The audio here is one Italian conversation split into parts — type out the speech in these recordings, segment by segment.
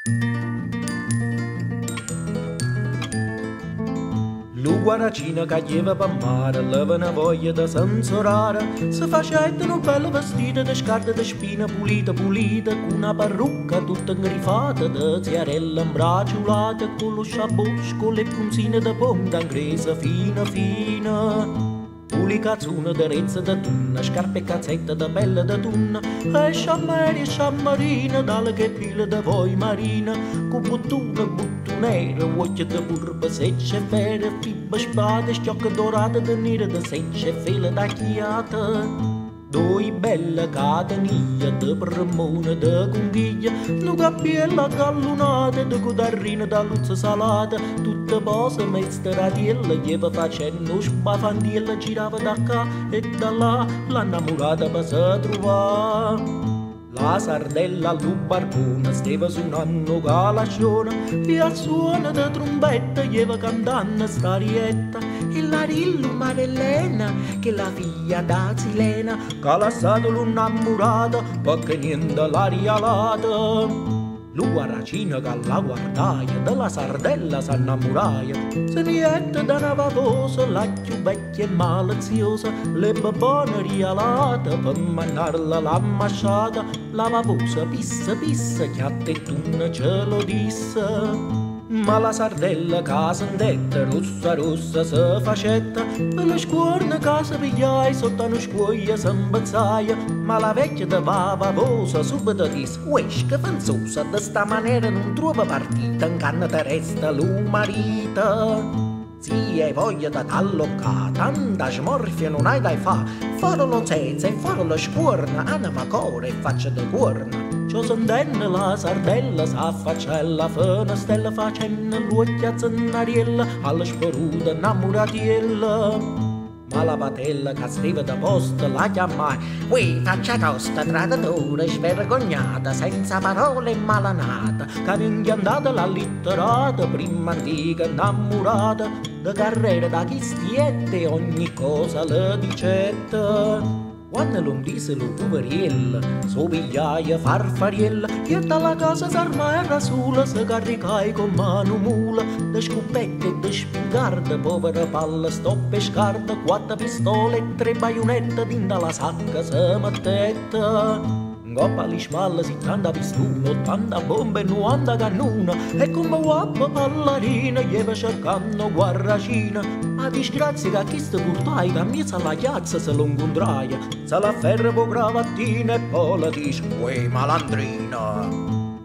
Lu guaracina caglieva per mare, aveva una voglia da sensorare. Si facevano belle vestite di scarpe di spina pulita, con una parrucca tutta ingrifata, da ziarella imbraciolata, con lo sciabosco, con le punzine da ponta ingresa fina. Puli cazzuna da rezza da tunna, scarpe e cazzetta da pelle da tunna, e sciammarina, dalle che pile da voi marina, cu buttunera, uocchia da burba, secce fere, fibba spade, sciocca dorata da nera, da secce fila da chiata. Doi belle cateniglie de premone de conchiglia, nu gabbiella gallunate de codarrina da luzza salata, tutte cose mesteratiella, lleva facendo spafandiella, girava da qua e da là, l'annamorata per se trovare. La sardella al barbone stava suonando calacione e al suono di trombetta lleva cantando starietta. Il larillo Marellena che la figlia da Silena che ha lasciato l'innamorata perché niente l'ha rialata. Lu guaracina che la guardaia della sardella s'annamoraia, se niente da una vavosa, la più vecchia e maliziosa, le babone rialate per mannarla la masciata, la vavosa pissa chiattettuna ce lo disse. Ma la sardella che sentetta rossa se facetta, e le scuorne che si pigliai sotto una scuoia s'imbazzaia, ma la vecchia da vavosa subito disse: «Uesh, che fanzosa, da sta maniera non trova partita, in canna te resta lo marito». Sì, hai voglia da t'alloccà, tanta smorfia non hai da fa, fare lo zezza e fare la scuorna, anima core e faccia da cuorna. Ciò sentenne la sardella, s'affacciella, fena stella facenne l'uocchia zennariella, alla sporuta innamoratiella. Ma la patella che stava da posta la chiamai: «Ui, faccia tosta, traditore, svergognata, senza parole e malanata, che vi inghiandata la litterata, prima antica innamorata, da carriera da chi stiette ogni cosa le dicette». Quando lo disse lo poveriella, so pigliaia farfariella, e dalla casa s'arma era sola, se caricai con mano mula, de scoppette e de spingarda, povera palla sto pescarda, quattro pistole e tre baionette, din dalla sacca se mettetta. Coppa alle spalle si tanta pistola, 80 bombe e 90 cannone, e come guappa ballarina lleva cercando guarracina. A disgrazia che chi sta portai, che mezzo alla chiazza se lo incontraia, se la ferra po' cravattina e poi la dice: «Uè malandrina,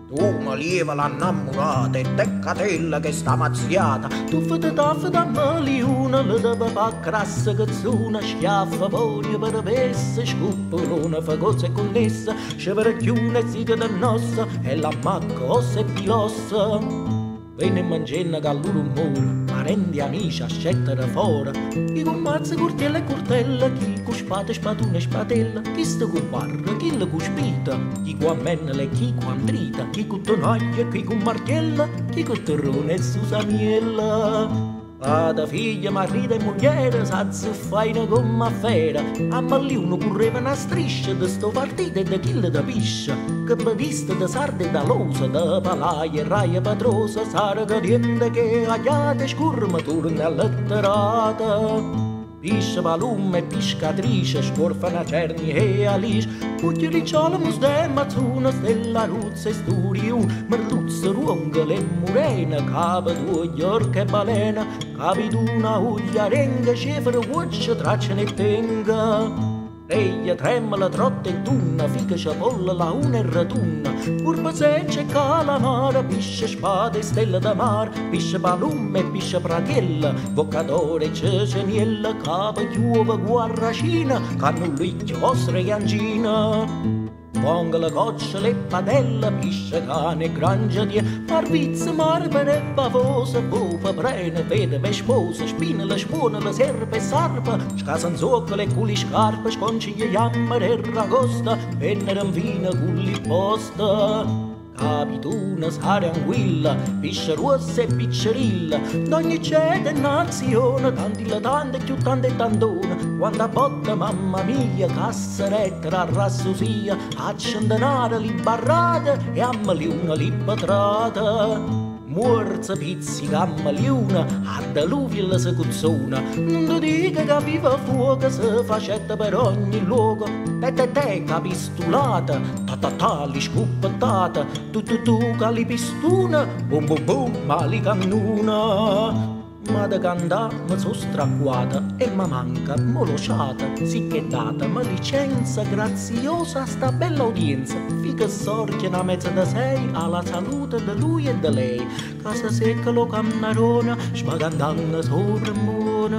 tu mi lieva l'annamorata e te catella che sta mazziata, tu fate da maliuna, le deve fa crassa cazzuna, schiaffa foglia per vesse, scuppolona, fa cose connessa, sceverchiune zica da nossa, e la macca ossa e pilossa». Venne in mangenna che loro mura, parenti amici ascettano fuori, chi con mazze, curtiella e curtella, chi con spade, spadone e spadella, chi sta con barra, chi la con spita, chi con mennele, chi con trita, chi con tonaglia, chi con martella, chi con terrone e susamiella. Vada figlia, marito e moglie, s'azzuffaina come a fera, a Malliuno correva una striscia de sto partito e de chilla da piscia, che badista da sarda e da losa, da palaia e raia patrosa, sarga diente che agliate scurma torna alletterata. Piscia palume e piscatrice, scorfana cerni e alice, cucchiericciolo musde mazzuna, stella ruzza e sturiu, merluzza, ruongole e murena, capa due ghiorche e balena, capi d'una uglia renga, scefere, uoccia, traccia e tenga. Reia, tremala, trotta e tunna, fica, ciapolla, la una e ratunna, curva seccia e calamara, pisce, spada e stella da mar, pisce palume e pisce pratiella, vocatore e ceceniella, capa, chiuva, guarracina, cannullicchio, ostra e angina. Ponga la goccia, le padella, pisce, cane, grangiadie, marvizza, marbere e bavosa, bufa, brena, vedove, sposa, spina, la spuona, la serpe, sarpa, scasan zoccole e culi scarpe, sconciglia, jammer e ragosta, vennere in vina, culli posta. capituna sa tranquilla, pisce rossa e piccerilla, d'ogni cede nazione, tanti la tante, più tante e tantone, quanta botta mamma mia, casseretta, rassosia, accendenare li barrate e ammaliuna li patrata. Morza pizzica ammaliuna, a deluvia la secuzzona, non ti dica che viva fuoco se facetta per ogni luogo, te capistulata, ta li scuppetata, tu cali pistuna, bum bum bum, mali cannuna. Ma da cantà mi so stracquata e ma manca molociata, sicchettata, ma licenza graziosa sta bella udienza, fica sorge una mezza da sei alla salute di lui e di lei, casa secca lo cannarona, smagandanna sopra mona.